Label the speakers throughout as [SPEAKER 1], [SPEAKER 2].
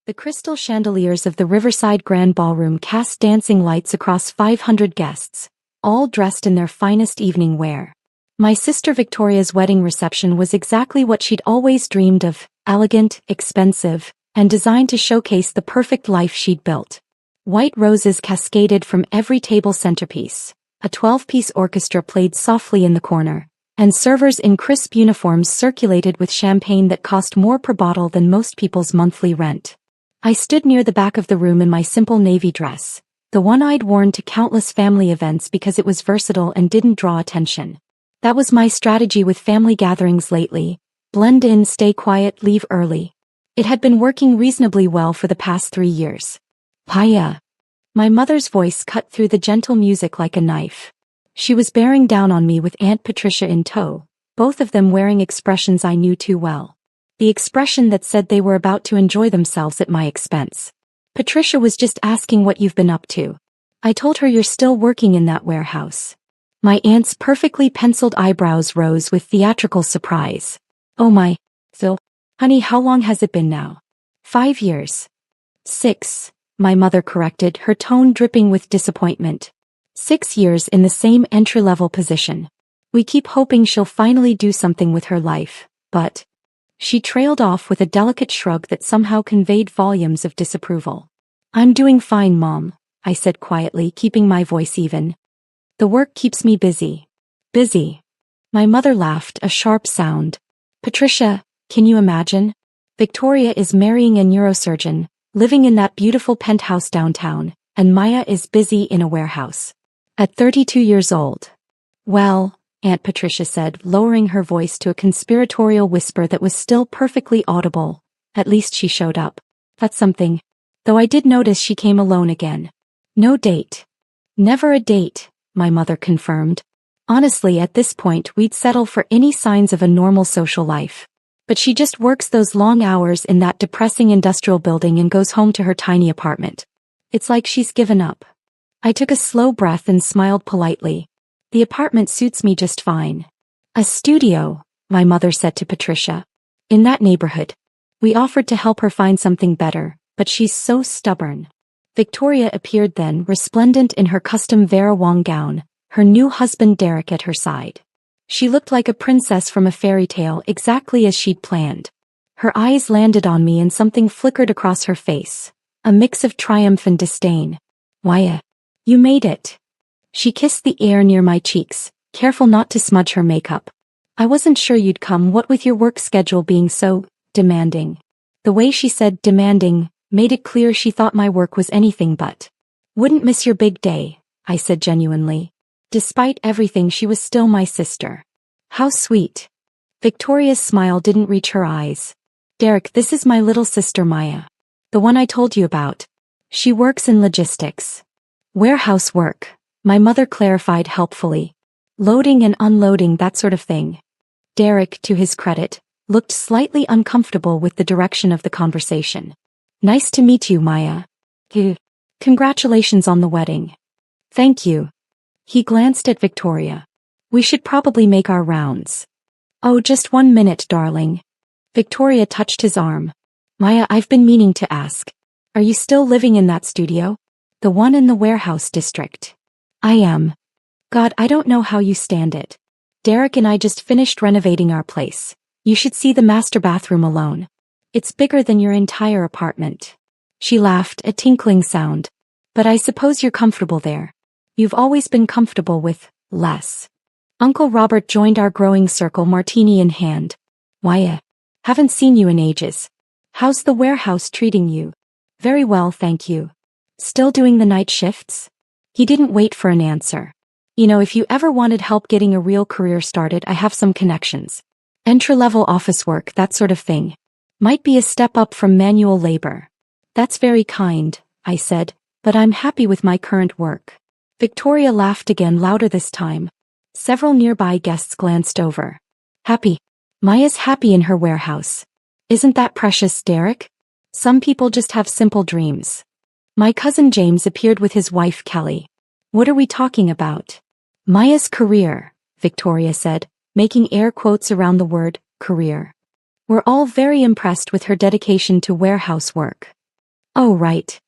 [SPEAKER 1] The crystal chandeliers of the Riverside Grand Ballroom cast dancing lights across 500 guests, all dressed in their finest evening wear. My sister Victoria's wedding reception was exactly what she'd always dreamed of: elegant, expensive, and designed to showcase the perfect life she'd built. White roses cascaded from every table centerpiece. A 12-piece orchestra played softly in the corner, and servers in crisp uniforms circulated with champagne that cost more per bottle than most people's monthly rent. I stood near the back of the room in my simple navy dress, the one I'd worn to countless family events because it was versatile and didn't draw attention. That was my strategy with family gatherings lately: blend in, stay quiet, leave early. It had been working reasonably well for the past 3 years. Paya. My mother's voice cut through the gentle music like a knife. She was bearing down on me with Aunt Patricia in tow, both of them wearing expressions I knew too well. The expression that said they were about to enjoy themselves at my expense. Patricia was just asking what you've been up to. I told her you're still working in that warehouse. My aunt's perfectly penciled eyebrows rose with theatrical surprise. Oh my, Phil. Honey, how long has it been now? 5 years. 6, my mother corrected, her tone dripping with disappointment. 6 years in the same entry-level position. We keep hoping she'll finally do something with her life, but... She trailed off with a delicate shrug that somehow conveyed volumes of disapproval. I'm doing fine, Mom, I said quietly, keeping my voice even. The work keeps me busy. Busy. My mother laughed, a sharp sound. Patricia, can you imagine? Victoria is marrying a neurosurgeon, living in that beautiful penthouse downtown, and Maya is busy in a warehouse. At 32 years old. Well, Aunt Patricia said, lowering her voice to a conspiratorial whisper that was still perfectly audible, at least she showed up. That's something. Though I did notice she came alone again. No date. Never a date, my mother confirmed. Honestly, at this point we'd settle for any signs of a normal social life. But she just works those long hours in that depressing industrial building and goes home to her tiny apartment. It's like she's given up. I took a slow breath and smiled politely. The apartment suits me just fine. A studio, my mother said to Patricia. In that neighborhood. We offered to help her find something better, but she's so stubborn. Victoria appeared then, resplendent in her custom Vera Wang gown, her new husband Derek at her side. She looked like a princess from a fairy tale, exactly as she'd planned. Her eyes landed on me and something flickered across her face, a mix of triumph and disdain. Why, you made it. She kissed the air near my cheeks, careful not to smudge her makeup. I wasn't sure you'd come, what with your work schedule being so demanding. The way she said demanding made it clear she thought my work was anything but. Wouldn't miss your big day, I said genuinely. Despite everything, she was still my sister. How sweet. Victoria's smile didn't reach her eyes. Derek, this is my little sister Maya. The one I told you about. She works in logistics. Warehouse work. My mother clarified helpfully. Loading and unloading, that sort of thing. Derek, to his credit, looked slightly uncomfortable with the direction of the conversation. Nice to meet you, Maya. Congratulations on the wedding. Thank you. He glanced at Victoria. We should probably make our rounds. Oh, just 1 minute, darling. Victoria touched his arm. Maya, I've been meaning to ask. Are you still living in that studio? The one in the warehouse district. I am. God, I don't know how you stand it. Derek and I just finished renovating our place. You should see the master bathroom alone. It's bigger than your entire apartment. She laughed, a tinkling sound. But I suppose you're comfortable there. You've always been comfortable with less. Uncle Robert joined our growing circle, martini in hand. Why, haven't seen you in ages. How's the warehouse treating you? Very well, thank you. Still doing the night shifts? He didn't wait for an answer. You know, if you ever wanted help getting a real career started, I have some connections. Entry-level office work, that sort of thing. Might be a step up from manual labor. That's very kind, I said, but I'm happy with my current work. Victoria laughed again, louder this time. Several nearby guests glanced over. Happy. Maya's happy in her warehouse. Isn't that precious, Derek? Some people just have simple dreams. My cousin James appeared with his wife Kelly. What are we talking about? Maya's career, Victoria said, making air quotes around the word career. We're all very impressed with her dedication to warehouse work. Oh, right.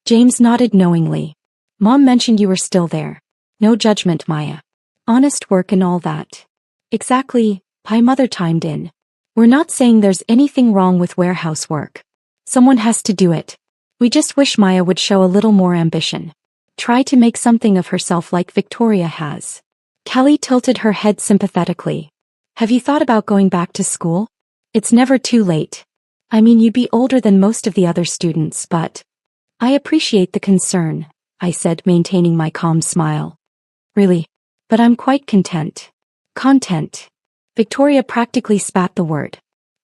[SPEAKER 1] James nodded knowingly. Mom mentioned you were still there. No judgment, Maya. Honest work and all that. Exactly, Pi Mother chimed in. We're not saying there's anything wrong with warehouse work. Someone has to do it. We just wish Maya would show a little more ambition. Try to make something of herself like Victoria has. Kelly tilted her head sympathetically. Have you thought about going back to school? It's never too late. I mean, you'd be older than most of the other students, but... I appreciate the concern, I said, maintaining my calm smile. Really? But I'm quite content. Content. Victoria practically spat the word.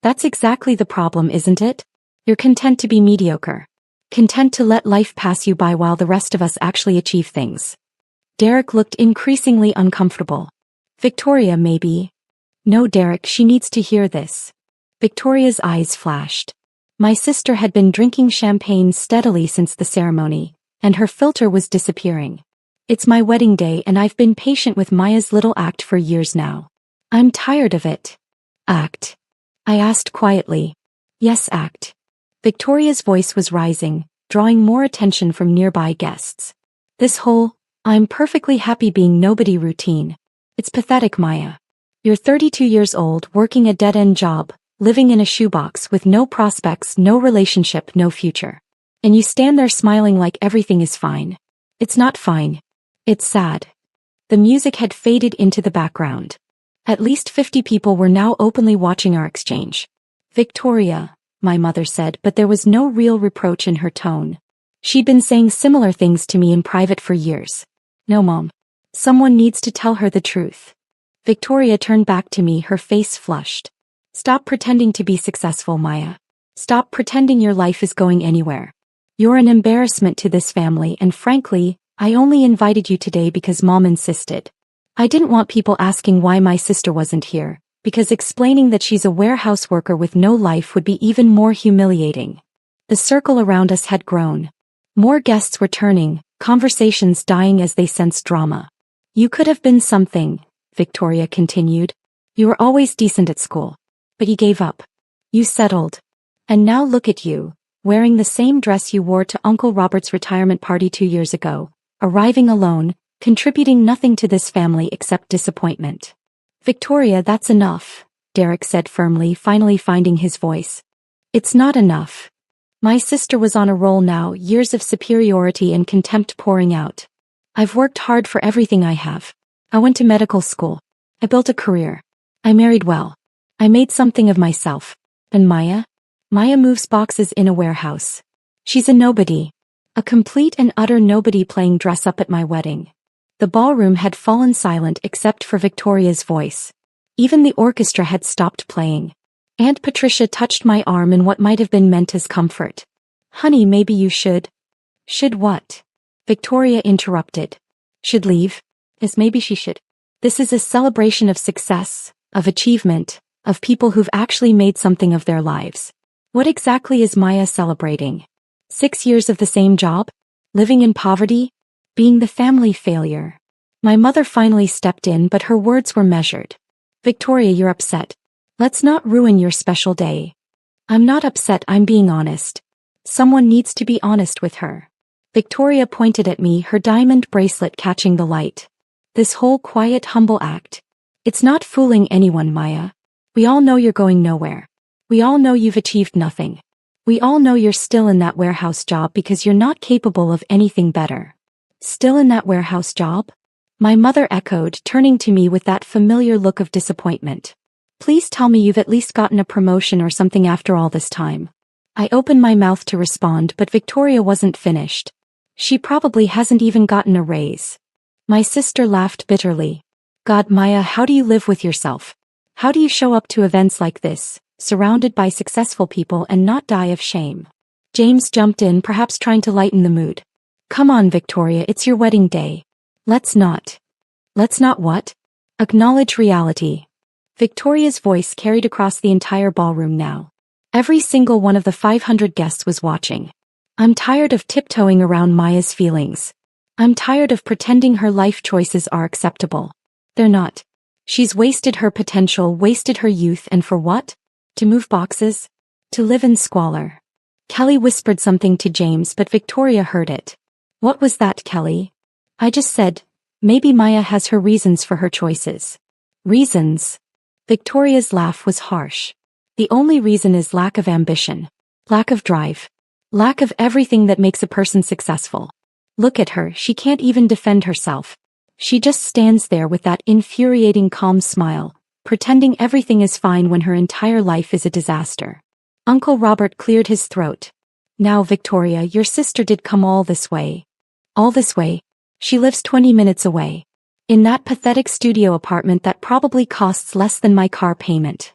[SPEAKER 1] That's exactly the problem, isn't it? You're content to be mediocre. Content to let life pass you by while the rest of us actually achieve things. Derek looked increasingly uncomfortable. Victoria, maybe. No, Derek, she needs to hear this. Victoria's eyes flashed. My sister had been drinking champagne steadily since the ceremony, and her filter was disappearing. It's my wedding day and I've been patient with Maya's little act for years now. I'm tired of it. Act? I asked quietly. Yes, act. Victoria's voice was rising, drawing more attention from nearby guests. This whole, I'm perfectly happy being nobody routine. It's pathetic, Maya. You're 32 years old, working a dead-end job, living in a shoebox with no prospects, no relationship, no future. And you stand there smiling like everything is fine. It's not fine. It's sad. The music had faded into the background. At least 50 people were now openly watching our exchange. Victoria, my mother said, but there was no real reproach in her tone. She'd been saying similar things to me in private for years. No, Mom. Someone needs to tell her the truth. Victoria turned back to me, her face flushed. Stop pretending to be successful, Maya. Stop pretending your life is going anywhere. You're an embarrassment to this family, and frankly, I only invited you today because Mom insisted. I didn't want people asking why my sister wasn't here, because explaining that she's a warehouse worker with no life would be even more humiliating. The circle around us had grown. More guests were turning, conversations dying as they sensed drama. You could have been something, Victoria continued. You were always decent at school. But you gave up. You settled. And now look at you, wearing the same dress you wore to Uncle Robert's retirement party 2 years ago, arriving alone, contributing nothing to this family except disappointment. Victoria, that's enough, Derek said firmly, finally finding his voice. It's not enough. My sister was on a roll now, years of superiority and contempt pouring out. I've worked hard for everything I have. I went to medical school. I built a career. I married well. I made something of myself. And Maya? Maya moves boxes in a warehouse. She's a nobody. A complete and utter nobody playing dress up at my wedding. The ballroom had fallen silent except for Victoria's voice. Even the orchestra had stopped playing. Aunt Patricia touched my arm in what might have been meant as comfort. Honey, maybe you should. Should what? Victoria interrupted. Should leave? As maybe she should. This is a celebration of success, of achievement, of people who've actually made something of their lives. What exactly is Maya celebrating? 6 years of the same job? Living in poverty? Being the family failure? My mother finally stepped in, but her words were measured. Victoria, you're upset. Let's not ruin your special day. I'm not upset, I'm being honest. Someone needs to be honest with her. Victoria pointed at me, her diamond bracelet catching the light. This whole quiet, humble act. It's not fooling anyone, Maya. We all know you're going nowhere. We all know you've achieved nothing. We all know you're still in that warehouse job because you're not capable of anything better. Still in that warehouse job? My mother echoed, turning to me with that familiar look of disappointment. Please tell me you've at least gotten a promotion or something after all this time. I opened my mouth to respond, but Victoria wasn't finished. She probably hasn't even gotten a raise. My sister laughed bitterly. God, Maya, how do you live with yourself? How do you show up to events like this, surrounded by successful people, and not die of shame? James jumped in, perhaps trying to lighten the mood. Come on, Victoria, it's your wedding day. Let's not what? Acknowledge reality. Victoria's voice carried across the entire ballroom now. Every single one of the 500 guests was watching. I'm tired of tiptoeing around Maya's feelings. I'm tired of pretending her life choices are acceptable. They're not. She's wasted her potential, wasted her youth, and for what? To move boxes? To live in squalor. Kelly whispered something to James, but Victoria heard it. What was that, Kelly? I just said, maybe Maya has her reasons for her choices. Reasons? Victoria's laugh was harsh. The only reason is lack of ambition. Lack of drive. Lack of everything that makes a person successful. Look at her, she can't even defend herself. She just stands there with that infuriating calm smile, pretending everything is fine when her entire life is a disaster. Uncle Robert cleared his throat. Now, Victoria, your sister did come all this way. All this way? She lives 20 minutes away. In that pathetic studio apartment that probably costs less than my car payment.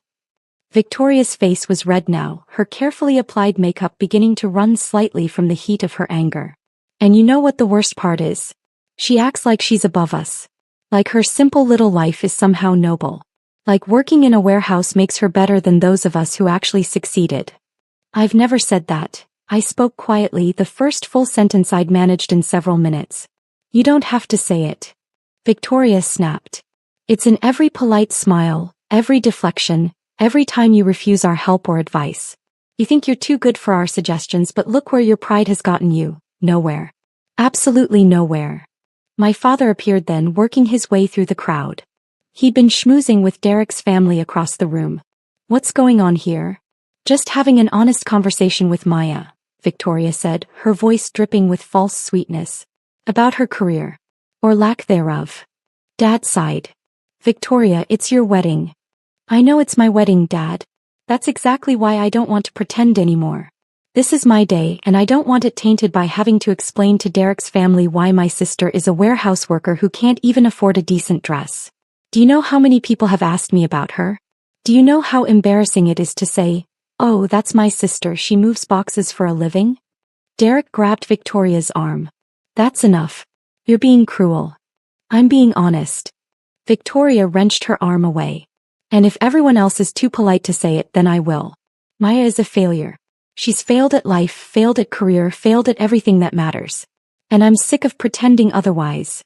[SPEAKER 1] Victoria's face was red now, her carefully applied makeup beginning to run slightly from the heat of her anger. And you know what the worst part is? She acts like she's above us. Like her simple little life is somehow noble. Like working in a warehouse makes her better than those of us who actually succeeded. I've never said that. I spoke quietly, the first full sentence I'd managed in several minutes. You don't have to say it. Victoria snapped. It's in every polite smile, every deflection, every time you refuse our help or advice. You think you're too good for our suggestions, but look where your pride has gotten you. Nowhere. Absolutely nowhere. My father appeared then, working his way through the crowd. He'd been schmoozing with Derek's family across the room. What's going on here? Just having an honest conversation with Maya, Victoria said, her voice dripping with false sweetness. About her career. Or lack thereof. Dad sighed. Victoria, it's your wedding. I know it's my wedding, Dad. That's exactly why I don't want to pretend anymore. This is my day, and I don't want it tainted by having to explain to Derek's family why my sister is a warehouse worker who can't even afford a decent dress. Do you know how many people have asked me about her? Do you know how embarrassing it is to say, oh, that's my sister, she moves boxes for a living? Derek grabbed Victoria's arm. That's enough. You're being cruel. I'm being honest. Victoria wrenched her arm away. And if everyone else is too polite to say it, then I will. Maya is a failure. She's failed at life, failed at career, failed at everything that matters. And I'm sick of pretending otherwise.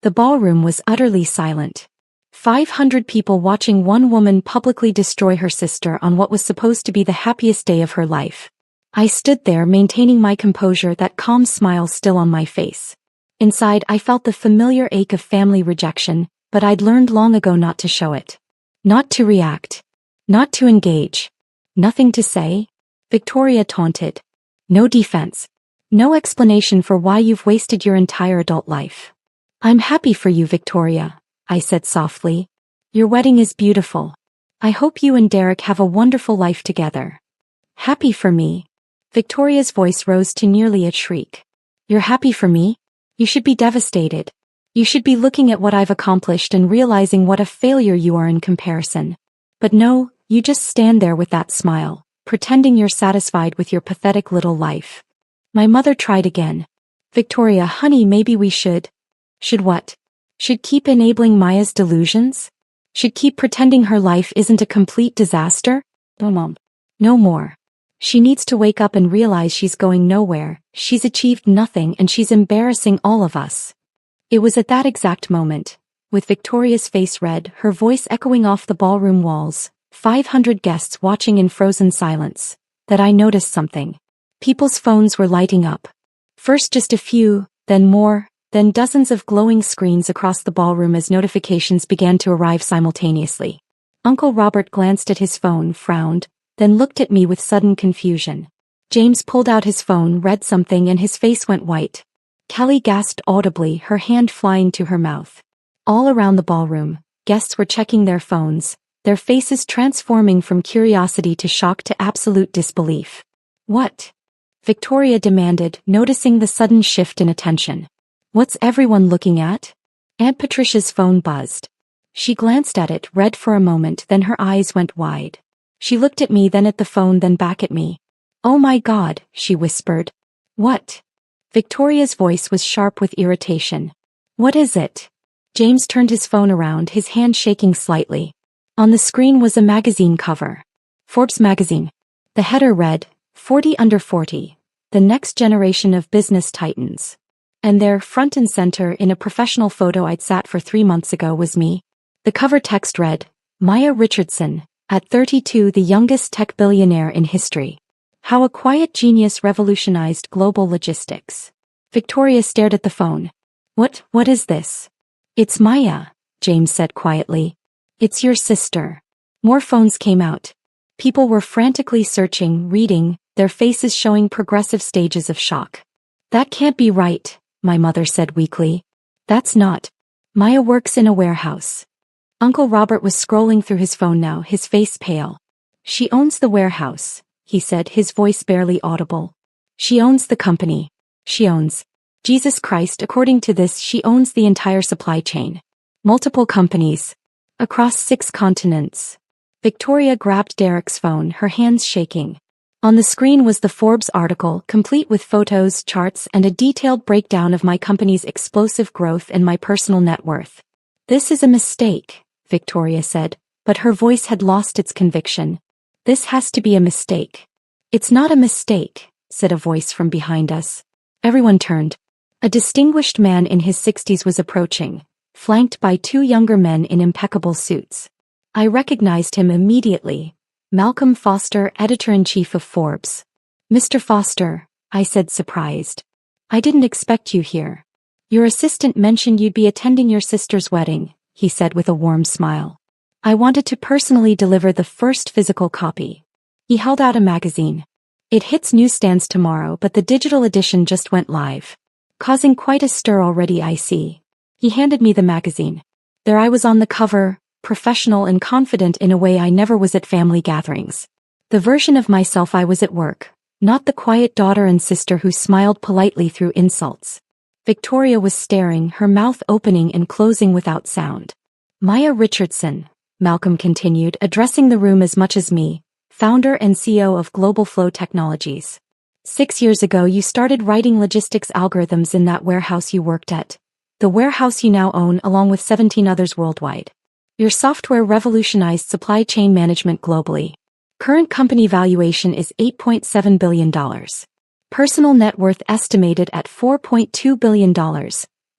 [SPEAKER 1] The ballroom was utterly silent. 500 people watching one woman publicly destroy her sister on what was supposed to be the happiest day of her life. I stood there maintaining my composure, that calm smile still on my face. Inside, I felt the familiar ache of family rejection, but I'd learned long ago not to show it. Not to react. Not to engage. Nothing to say. Victoria taunted. No defense. No explanation for why you've wasted your entire adult life. I'm happy for you, Victoria, I said softly. Your wedding is beautiful. I hope you and Derek have a wonderful life together. Happy for me? Victoria's voice rose to nearly a shriek. You're happy for me? You should be devastated. You should be looking at what I've accomplished and realizing what a failure you are in comparison. But no, you just stand there with that smile, pretending you're satisfied with your pathetic little life. My mother tried again. Victoria, honey, maybe we should. Should what? Should keep enabling Maya's delusions? Should keep pretending her life isn't a complete disaster? No, Mom. No more. She needs to wake up and realize she's going nowhere, she's achieved nothing, and she's embarrassing all of us. It was at that exact moment, with Victoria's face red, her voice echoing off the ballroom walls, 500 guests watching in frozen silence, that I noticed something. People's phones were lighting up. First just a few, then more, then dozens of glowing screens across the ballroom as notifications began to arrive simultaneously. Uncle Robert glanced at his phone, frowned, then looked at me with sudden confusion. James pulled out his phone, read something, and his face went white. Kelly gasped audibly, her hand flying to her mouth. All around the ballroom, guests were checking their phones, their faces transforming from curiosity to shock to absolute disbelief. What? Victoria demanded, noticing the sudden shift in attention. What's everyone looking at? Aunt Patricia's phone buzzed. She glanced at it, read for a moment, then her eyes went wide. She looked at me, then at the phone, then back at me. Oh my God, she whispered. What? Victoria's voice was sharp with irritation. What is it? James turned his phone around, his hand shaking slightly. On the screen was a magazine cover. Forbes magazine. The header read, 40 under 40, the next generation of business titans. And there, front and center in a professional photo I'd sat for 3 months ago, was me. The cover text read, Maya Richardson, at 32 the youngest tech billionaire in history. How a quiet genius revolutionized global logistics. Victoria stared at the phone. What is this? It's Maya, James said quietly. It's your sister. More phones came out. People were frantically searching, reading, their faces showing progressive stages of shock. That can't be right, my mother said weakly. That's not. Maya works in a warehouse. Uncle Robert was scrolling through his phone now, his face pale. She owns the warehouse, he said, his voice barely audible. She owns the company. She owns. Jesus Christ, according to this, she owns the entire supply chain. Multiple companies. Across 6 continents. Victoria grabbed Derek's phone, her hands shaking. On the screen was the Forbes article, complete with photos, charts, and a detailed breakdown of my company's explosive growth and my personal net worth. This is a mistake, Victoria said, but her voice had lost its conviction. This has to be a mistake. It's not a mistake, said a voice from behind us. Everyone turned. A distinguished man in his 60s was approaching, flanked by 2 younger men in impeccable suits. I recognized him immediately. Malcolm Foster, editor-in-chief of Forbes. Mr. Foster, I said, surprised. I didn't expect you here. Your assistant mentioned you'd be attending your sister's wedding, he said with a warm smile. I wanted to personally deliver the first physical copy. He held out a magazine. It hits newsstands tomorrow, but the digital edition just went live. Causing quite a stir already, I see. He handed me the magazine. There I was on the cover, professional and confident in a way I never was at family gatherings. The version of myself I was at work, not the quiet daughter and sister who smiled politely through insults. Victoria was staring, her mouth opening and closing without sound. Maya Richardson, Malcolm continued, addressing the room as much as me, founder and CEO of Global Flow Technologies. 6 years ago you started writing logistics algorithms in that warehouse you worked at. The warehouse you now own along with 17 others worldwide. Your software revolutionized supply chain management globally. Current company valuation is $8.7 billion. Personal net worth estimated at $4.2 billion,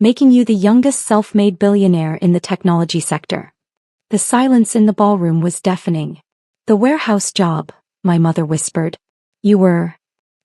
[SPEAKER 1] making you the youngest self-made billionaire in the technology sector. The silence in the ballroom was deafening. The warehouse job, my mother whispered. You were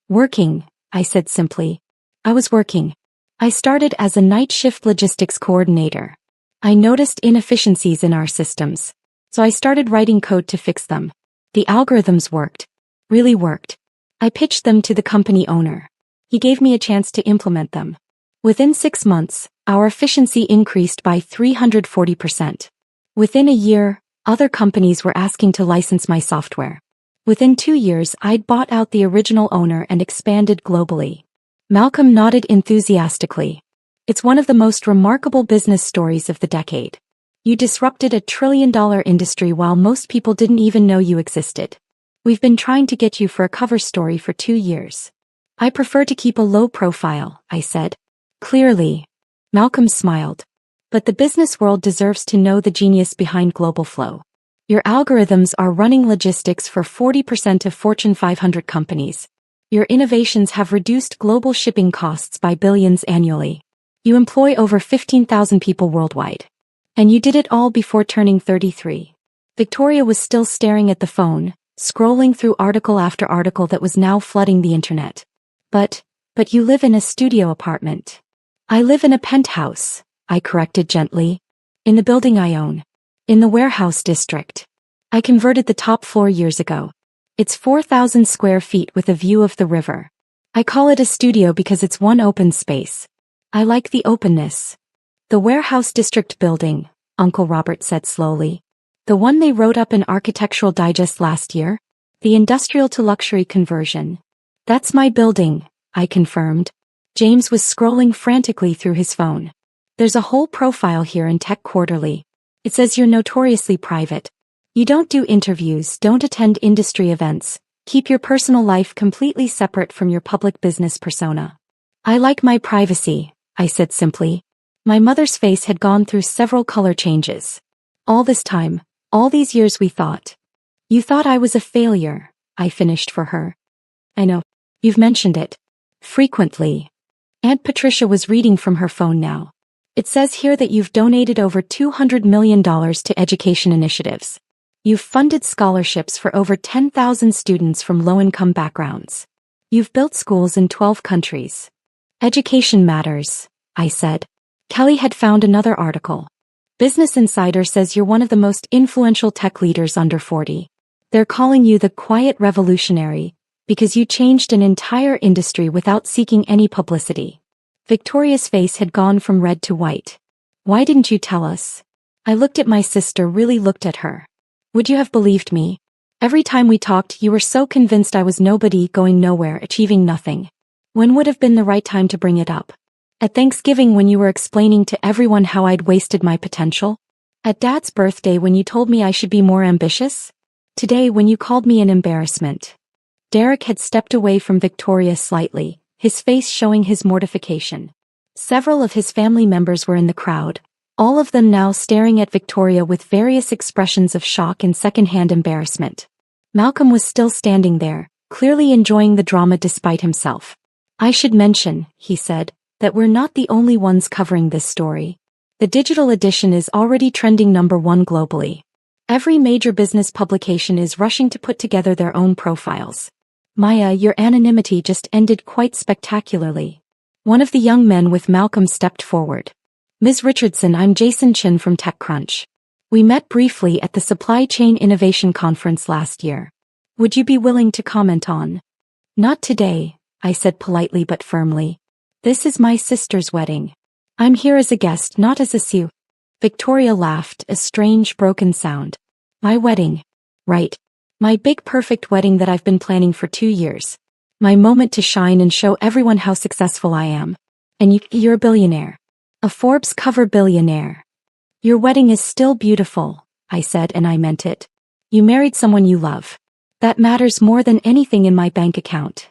[SPEAKER 1] working, I said simply. I was working. I started as a night shift logistics coordinator. I noticed inefficiencies in our systems, so I started writing code to fix them. The algorithms worked. Really worked. I pitched them to the company owner. He gave me a chance to implement them. Within 6 months, our efficiency increased by 340%. Within a year, other companies were asking to license my software. Within 2 years, I'd bought out the original owner and expanded globally. Malcolm nodded enthusiastically. It's one of the most remarkable business stories of the decade. You disrupted a trillion-dollar industry while most people didn't even know you existed. We've been trying to get you for a cover story for 2 years. I prefer to keep a low profile, I said. Clearly. Malcolm smiled. But the business world deserves to know the genius behind Global Flow. Your algorithms are running logistics for 40% of Fortune 500 companies. Your innovations have reduced global shipping costs by billions annually. You employ over 15,000 people worldwide. And you did it all before turning 33. Victoria was still staring at the phone, scrolling through article after article that was now flooding the internet. But you live in a studio apartment. I live in a penthouse, I corrected gently. In the building I own. In the warehouse district. I converted the top floor years ago. It's 4,000 square feet with a view of the river. I call it a studio because it's one open space. I like the openness. The warehouse district building, Uncle Robert said slowly. The one they wrote up in Architectural Digest last year? The industrial to luxury conversion. That's my building, I confirmed. James was scrolling frantically through his phone. There's a whole profile here in Tech Quarterly. It says you're notoriously private. You don't do interviews, don't attend industry events, keep your personal life completely separate from your public business persona. I like my privacy, I said simply. My mother's face had gone through several color changes. All this time, all these years we thought. You thought I was a failure, I finished for her. I know. You've mentioned it. Frequently. Aunt Patricia was reading from her phone now. It says here that you've donated over $200 million to education initiatives. You've funded scholarships for over 10,000 students from low-income backgrounds. You've built schools in 12 countries. Education matters, I said. Kelly had found another article. Business Insider says you're one of the most influential tech leaders under 40. They're calling you the quiet revolutionary because you changed an entire industry without seeking any publicity. Victoria's face had gone from red to white. Why didn't you tell us? I looked at my sister, really looked at her. Would you have believed me? Every time we talked, you were so convinced I was nobody, going nowhere, achieving nothing. When would have been the right time to bring it up? At Thanksgiving when you were explaining to everyone how I'd wasted my potential? At Dad's birthday when you told me I should be more ambitious? Today when you called me an embarrassment. Derek had stepped away from Victoria slightly, his face showing his mortification. Several of his family members were in the crowd, all of them now staring at Victoria with various expressions of shock and second-hand embarrassment. Malcolm was still standing there, clearly enjoying the drama despite himself. I should mention, he said, that we're not the only ones covering this story. The digital edition is already trending #1 globally. Every major business publication is rushing to put together their own profiles. Maya, your anonymity just ended quite spectacularly. One of the young men with Malcolm stepped forward. Ms. Richardson, I'm Jason Chin from TechCrunch. We met briefly at the Supply Chain Innovation Conference last year. Would you be willing to comment on? Not today, I said politely but firmly. This is my sister's wedding. I'm here as a guest, not as a sue. Victoria laughed, a strange broken sound. My wedding. Right. My big perfect wedding that I've been planning for 2 years. My moment to shine and show everyone how successful I am. And you're a billionaire. A Forbes cover billionaire. Your wedding is still beautiful, I said, and I meant it. You married someone you love. That matters more than anything in my bank account.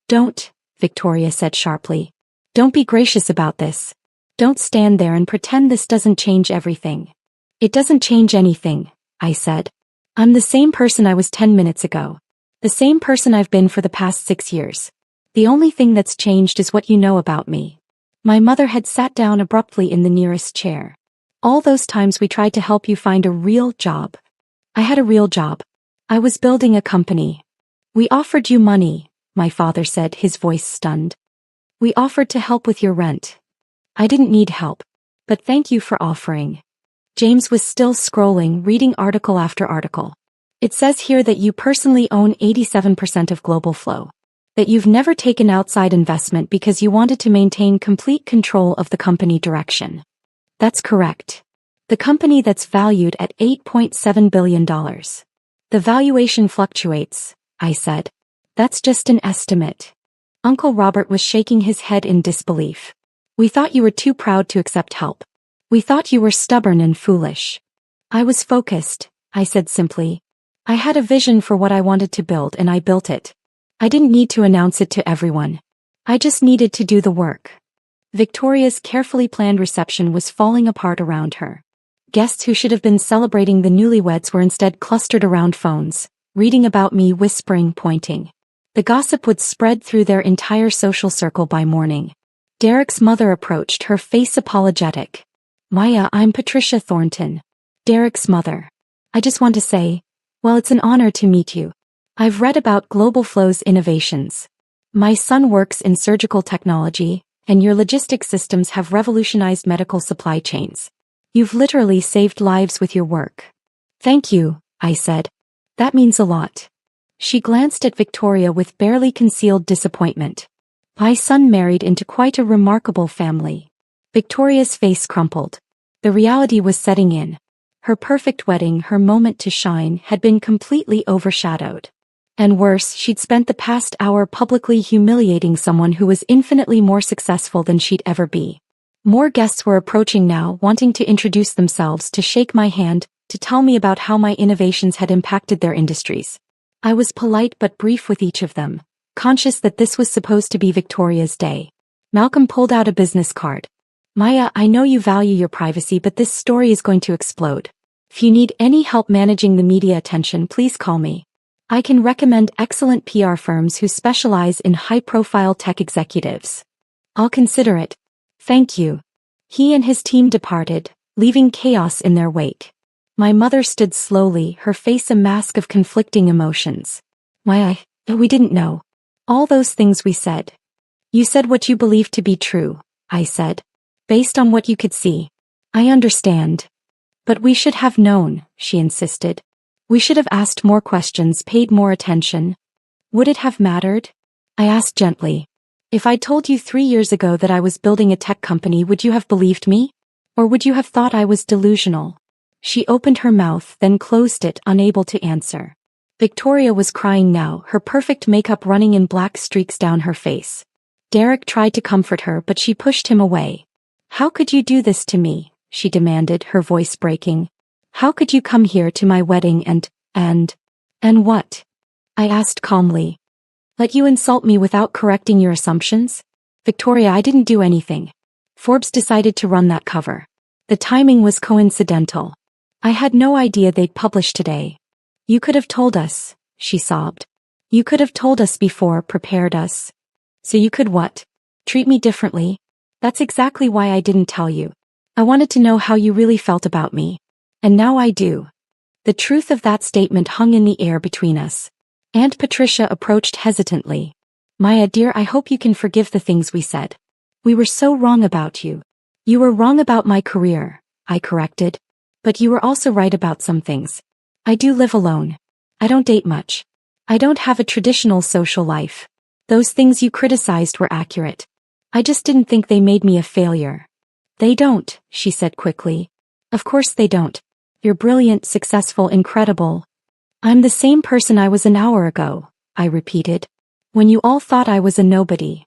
[SPEAKER 1] Don't, Victoria said sharply. Don't be gracious about this. Don't stand there and pretend this doesn't change everything. It doesn't change anything, I said. I'm the same person I was 10 minutes ago. The same person I've been for the past 6 years. The only thing that's changed is what you know about me. My mother had sat down abruptly in the nearest chair. All those times we tried to help you find a real job. I had a real job. I was building a company. We offered you money, my father said, his voice stunned. We offered to help with your rent. I didn't need help. But thank you for offering. James was still scrolling, reading article after article. It says here that you personally own 87% of Global Flow. That you've never taken outside investment because you wanted to maintain complete control of the company direction. That's correct. The company that's valued at $8.7 billion. The valuation fluctuates, I said. That's just an estimate. Uncle Robert was shaking his head in disbelief. We thought you were too proud to accept help. We thought you were stubborn and foolish. I was focused, I said simply. I had a vision for what I wanted to build and I built it. I didn't need to announce it to everyone. I just needed to do the work. Victoria's carefully planned reception was falling apart around her. Guests who should have been celebrating the newlyweds were instead clustered around phones, reading about me, whispering, pointing. The gossip would spread through their entire social circle by morning. Derek's mother approached, her face apologetic. Maya, I'm Patricia Thornton. Derek's mother. I just want to say, well, it's an honor to meet you. I've read about Global Flow's innovations. My son works in surgical technology, and your logistics systems have revolutionized medical supply chains. You've literally saved lives with your work. Thank you, I said. That means a lot. She glanced at Victoria with barely concealed disappointment. My son married into quite a remarkable family. Victoria's face crumpled. The reality was setting in. Her perfect wedding, her moment to shine, had been completely overshadowed. And worse, she'd spent the past hour publicly humiliating someone who was infinitely more successful than she'd ever be. More guests were approaching now, wanting to introduce themselves, to shake my hand, to tell me about how my innovations had impacted their industries. I was polite but brief with each of them, conscious that this was supposed to be Victoria's day. Malcolm pulled out a business card. Maya, I know you value your privacy, but this story is going to explode. If you need any help managing the media attention, please call me. I can recommend excellent PR firms who specialize in high-profile tech executives. I'll consider it. Thank you. He and his team departed, leaving chaos in their wake. My mother stood slowly, her face a mask of conflicting emotions. We didn't know. All those things we said. You said what you believed to be true, I said. Based on what you could see. I understand. But we should have known, she insisted. We should have asked more questions, paid more attention. Would it have mattered? I asked gently. If I'd told you 3 years ago that I was building a tech company, would you have believed me? Or would you have thought I was delusional? She opened her mouth, then closed it, unable to answer. Victoria was crying now, her perfect makeup running in black streaks down her face. Derek tried to comfort her, but she pushed him away. How could you do this to me? She demanded, her voice breaking. How could you come here to my wedding and what? I asked calmly. Let you insult me without correcting your assumptions? Victoria, I didn't do anything. Forbes decided to run that cover. The timing was coincidental. I had no idea they'd publish today. You could have told us, she sobbed. You could have told us before, prepared us. So you could what? Treat me differently? That's exactly why I didn't tell you. I wanted to know how you really felt about me. And now I do. The truth of that statement hung in the air between us. Aunt Patricia approached hesitantly. Maya dear, I hope you can forgive the things we said. We were so wrong about you. You were wrong about my career, I corrected. But you were also right about some things. I do live alone. I don't date much. I don't have a traditional social life. Those things you criticized were accurate. I just didn't think they made me a failure. They don't, she said quickly. Of course they don't. You're brilliant, successful, incredible. I'm the same person I was an hour ago, I repeated. When you all thought I was a nobody.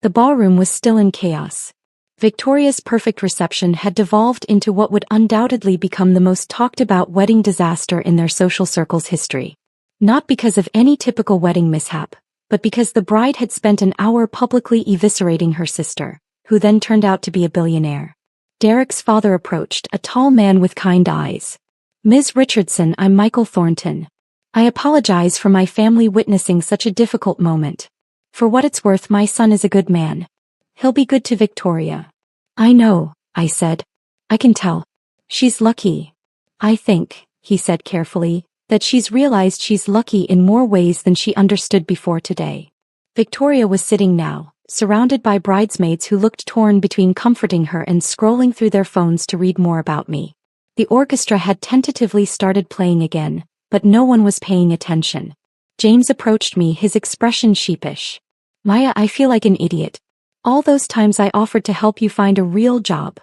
[SPEAKER 1] The ballroom was still in chaos. Victoria's perfect reception had devolved into what would undoubtedly become the most talked about wedding disaster in their social circle's history. Not because of any typical wedding mishap, but because the bride had spent an hour publicly eviscerating her sister, who then turned out to be a billionaire. Derek's father approached, a tall man with kind eyes. Ms. Richardson, I'm Michael Thornton. I apologize for my family witnessing such a difficult moment. For what it's worth, my son is a good man. He'll be good to Victoria. I know, I said. I can tell. She's lucky. I think, he said carefully, that she's realized she's lucky in more ways than she understood before today. Victoria was sitting now, surrounded by bridesmaids who looked torn between comforting her and scrolling through their phones to read more about me. The orchestra had tentatively started playing again, but no one was paying attention. James approached me, his expression sheepish. Maya, I feel like an idiot. All those times I offered to help you find a real job.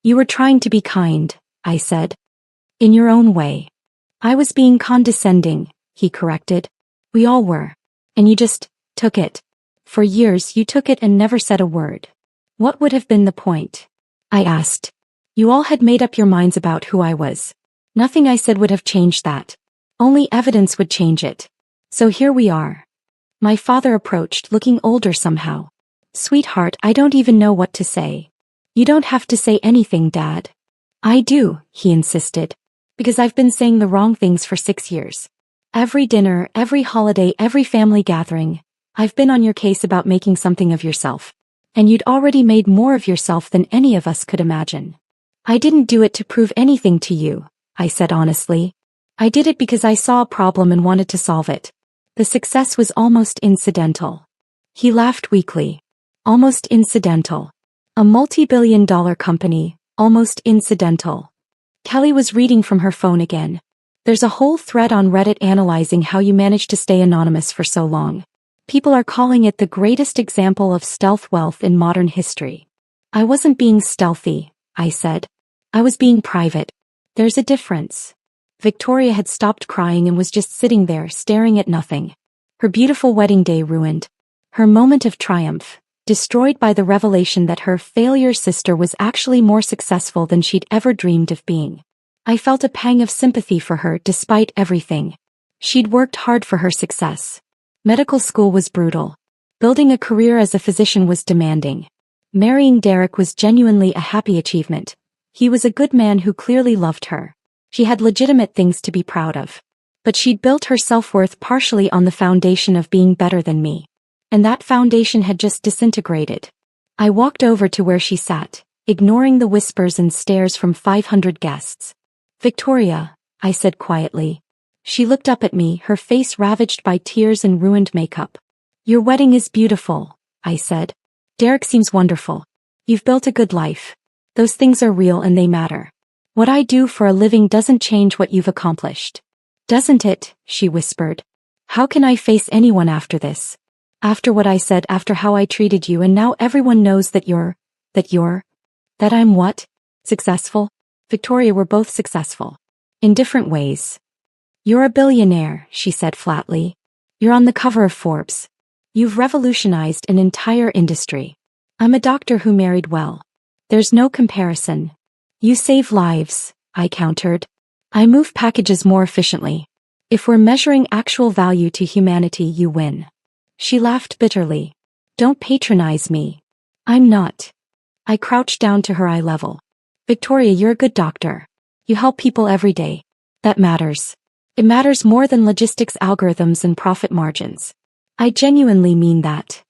[SPEAKER 1] You were trying to be kind, I said. In your own way. I was being condescending, he corrected. We all were. And you just took it. For years you took it and never said a word. What would have been the point? I asked. You all had made up your minds about who I was. Nothing I said would have changed that. Only evidence would change it. So here we are. My father approached, looking older somehow. Sweetheart, I don't even know what to say. You don't have to say anything, Dad. I do, he insisted. Because I've been saying the wrong things for 6 years. Every dinner, every holiday, every family gathering, I've been on your case about making something of yourself. And you'd already made more of yourself than any of us could imagine. I didn't do it to prove anything to you, I said honestly. I did it because I saw a problem and wanted to solve it. The success was almost incidental. He laughed weakly. Almost incidental. A multi-billion-dollar company, almost incidental. Kelly was reading from her phone again. There's a whole thread on Reddit analyzing how you managed to stay anonymous for so long. People are calling it the greatest example of stealth wealth in modern history. I wasn't being stealthy, I said. I was being private. There's a difference. Victoria had stopped crying and was just sitting there staring at nothing. Her beautiful wedding day ruined. Her moment of triumph, destroyed by the revelation that her failure sister was actually more successful than she'd ever dreamed of being. I felt a pang of sympathy for her despite everything. She'd worked hard for her success. Medical school was brutal. Building a career as a physician was demanding. Marrying Derek was genuinely a happy achievement. He was a good man who clearly loved her. She had legitimate things to be proud of. But she'd built her self-worth partially on the foundation of being better than me. And that foundation had just disintegrated. I walked over to where she sat, ignoring the whispers and stares from 500 guests. Victoria, I said quietly. She looked up at me, her face ravaged by tears and ruined makeup. Your wedding is beautiful, I said. Derek seems wonderful. You've built a good life. Those things are real and they matter. What I do for a living doesn't change what you've accomplished. Doesn't it? She whispered. How can I face anyone after this? After what I said, after how I treated you, and now everyone knows that I'm what? Successful? Victoria, we're both successful. In different ways. You're a billionaire, she said flatly. You're on the cover of Forbes. You've revolutionized an entire industry. I'm a doctor who married well. There's no comparison. You save lives, I countered. I move packages more efficiently. If we're measuring actual value to humanity, you win. She laughed bitterly. Don't patronize me. I'm not. I crouched down to her eye level. Victoria, you're a good doctor. You help people every day. That matters. It matters more than logistics algorithms and profit margins. I genuinely mean that.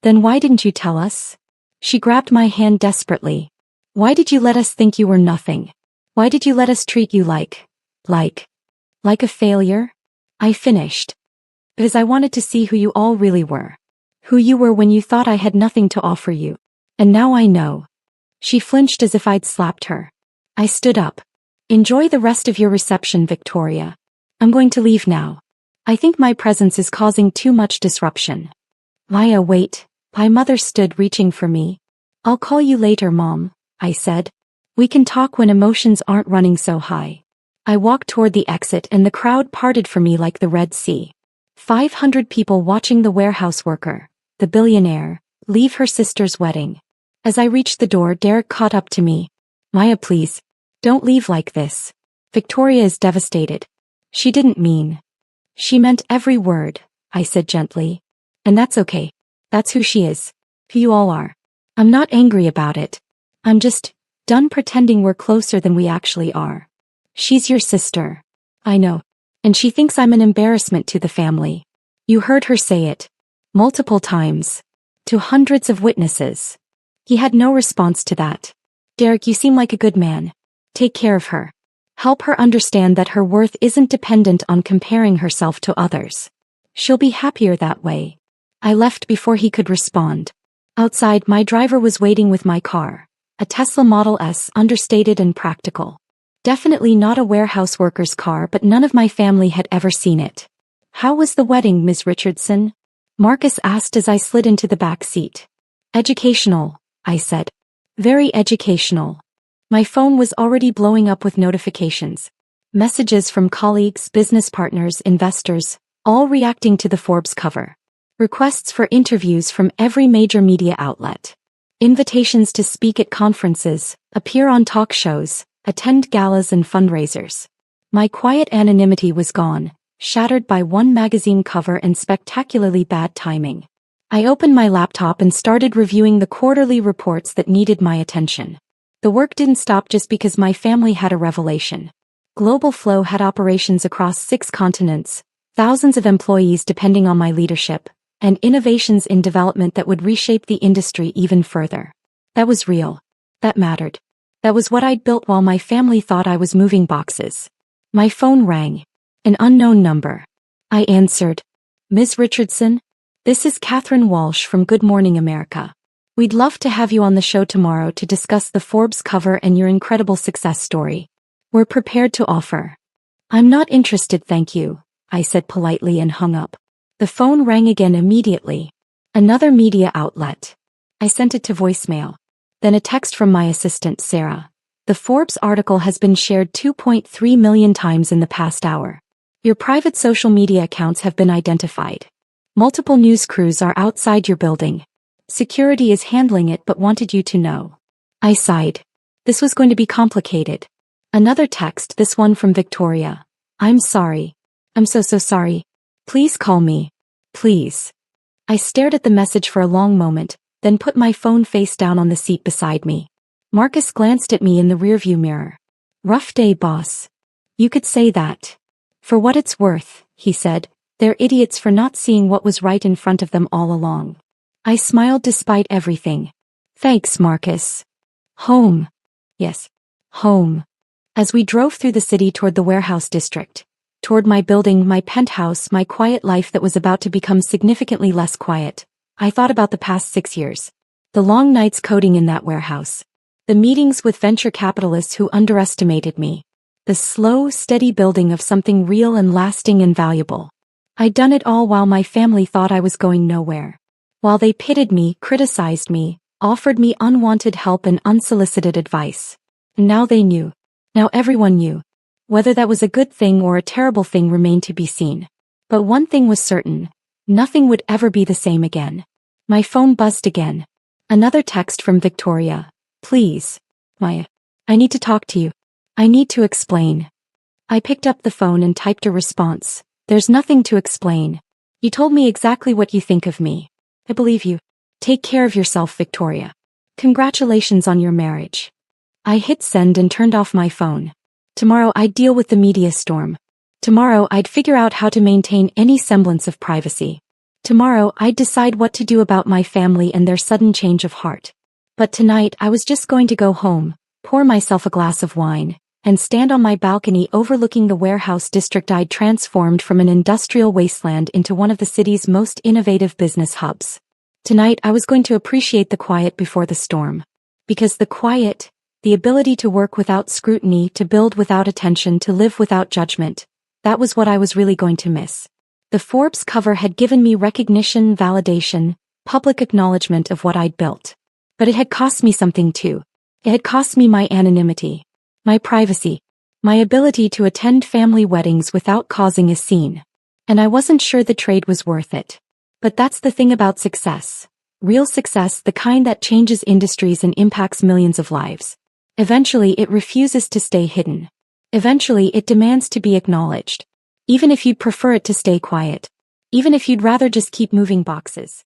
[SPEAKER 1] Then why didn't you tell us? She grabbed my hand desperately. Why did you let us think you were nothing? Why did you let us treat you like a failure? I finished. Because I wanted to see who you all really were. Who you were when you thought I had nothing to offer you. And now I know. She flinched as if I'd slapped her. I stood up. Enjoy the rest of your reception, Victoria. I'm going to leave now. I think my presence is causing too much disruption. Maya, wait. My mother stood, reaching for me. I'll call you later, Mom, I said. We can talk when emotions aren't running so high. I walked toward the exit and the crowd parted for me like the Red Sea. 500 people watching the warehouse worker, the billionaire, leave her sister's wedding. As I reached the door, Derek caught up to me. Maya, please. Don't leave like this. Victoria is devastated. She didn't mean. She meant every word, I said gently. And that's okay. That's who she is. Who you all are. I'm not angry about it. I'm just done pretending we're closer than we actually are. She's your sister. I know. And she thinks I'm an embarrassment to the family. You heard her say it. Multiple times. To hundreds of witnesses. He had no response to that. Derek, you seem like a good man. Take care of her. Help her understand that her worth isn't dependent on comparing herself to others. She'll be happier that way. I left before he could respond. Outside, my driver was waiting with my car. A Tesla Model S, understated and practical. Definitely not a warehouse worker's car, but none of my family had ever seen it. How was the wedding, Ms. Richardson? Marcus asked as I slid into the back seat. Educational, I said. Very educational. My phone was already blowing up with notifications. Messages from colleagues, business partners, investors, all reacting to the Forbes cover. Requests for interviews from every major media outlet. Invitations to speak at conferences, appear on talk shows, attend galas and fundraisers. My quiet anonymity was gone, shattered by one magazine cover and spectacularly bad timing. I opened my laptop and started reviewing the quarterly reports that needed my attention. The work didn't stop just because my family had a revelation. Global Flow had operations across 6 continents, thousands of employees depending on my leadership, and innovations in development that would reshape the industry even further. That was real. That mattered. That was what I'd built while my family thought I was moving boxes. My phone rang. An unknown number. I answered. Ms. Richardson? This is Catherine Walsh from Good Morning America. We'd love to have you on the show tomorrow to discuss the Forbes cover and your incredible success story. We're prepared to offer. I'm not interested, thank you, I said politely and hung up. The phone rang again immediately. Another media outlet. I sent it to voicemail. Then a text from my assistant, Sarah. The Forbes article has been shared 2.3 million times in the past hour. Your private social media accounts have been identified. Multiple news crews are outside your building. Security is handling it but wanted you to know. I sighed. This was going to be complicated. Another text, this one from Victoria. I'm sorry. I'm so sorry. Please call me. Please. I stared at the message for a long moment, then put my phone face down on the seat beside me. Marcus glanced at me in the rearview mirror. Rough day, boss. You could say that. For what it's worth, he said, they're idiots for not seeing what was right in front of them all along. I smiled despite everything. Thanks, Marcus. Home. Yes. Home. As we drove through the city toward the warehouse district, toward my building, my penthouse, my quiet life that was about to become significantly less quiet, I thought about the past 6 years. The long nights coding in that warehouse. The meetings with venture capitalists who underestimated me. The slow, steady building of something real and lasting and valuable. I'd done it all while my family thought I was going nowhere. While they pitied me, criticized me, offered me unwanted help and unsolicited advice. And now they knew. Now everyone knew. Whether that was a good thing or a terrible thing remained to be seen. But one thing was certain. Nothing would ever be the same again. My phone buzzed again. Another text from Victoria. Please. Maya. I need to talk to you. I need to explain. I picked up the phone and typed a response. There's nothing to explain. You told me exactly what you think of me. I believe you. Take care of yourself, Victoria. Congratulations on your marriage. I hit send and turned off my phone. Tomorrow I'd deal with the media storm. Tomorrow I'd figure out how to maintain any semblance of privacy. Tomorrow I'd decide what to do about my family and their sudden change of heart. But tonight I was just going to go home, pour myself a glass of wine, and stand on my balcony overlooking the warehouse district I'd transformed from an industrial wasteland into one of the city's most innovative business hubs. Tonight I was going to appreciate the quiet before the storm. Because the quiet, the ability to work without scrutiny, to build without attention, to live without judgment, that was what I was really going to miss. The Forbes cover had given me recognition, validation, public acknowledgement of what I'd built. But it had cost me something too. It had cost me my anonymity, my privacy, my ability to attend family weddings without causing a scene. And I wasn't sure the trade was worth it. But that's the thing about success. Real success, the kind that changes industries and impacts millions of lives. Eventually it refuses to stay hidden. Eventually it demands to be acknowledged. Even if you'd prefer it to stay quiet. Even if you'd rather just keep moving boxes.